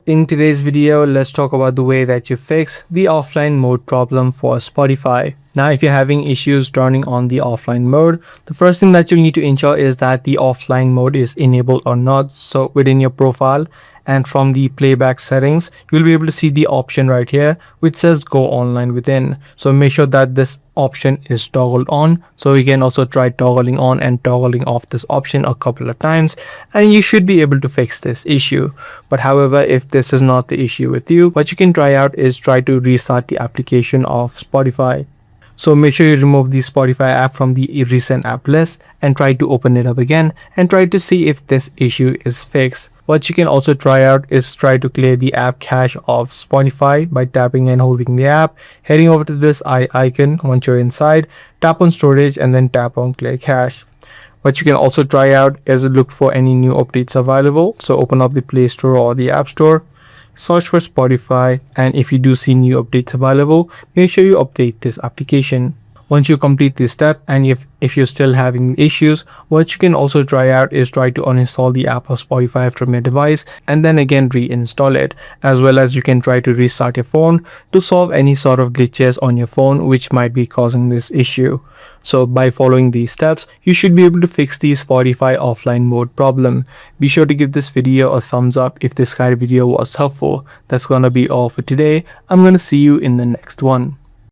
In today's video, let's talk about the way that you fix the offline mode problem for Spotify. Now, if you're having issues turning on the offline mode, the first thing that you need to ensure is that the offline mode is enabled or not. So within your profile and from the playback settings, you'll be able to see the option right here which says go online within. So make sure that this option is toggled on. So you can also try toggling on and toggling off this option a couple of times and you should be able to fix this issue. But however, if this is not the issue with you, what you can try out is try to restart the application of Spotify. So make sure you remove the Spotify app from the recent app list and try to open it up again and try to see if this issue is fixed. What you can also try out is try to clear the app cache of Spotify by tapping and holding the app, heading over to this eye icon. Once you're inside, tap on storage and then tap on clear cache. What you can also try out is look for any new updates available. So open up the Play Store or the App Store, search for Spotify, and if you do see new updates available, make sure you update this application. Once you complete this step and if you're still having issues, what you can also try out is try to uninstall the app of Spotify from your device and then again reinstall it, as well as you can try to restart your phone to solve any sort of glitches on your phone which might be causing this issue. So by following these steps, you should be able to fix the Spotify offline mode problem. Be sure to give this video a thumbs up if this kind of video was helpful. That's gonna be all for today. I'm gonna see you in the next one.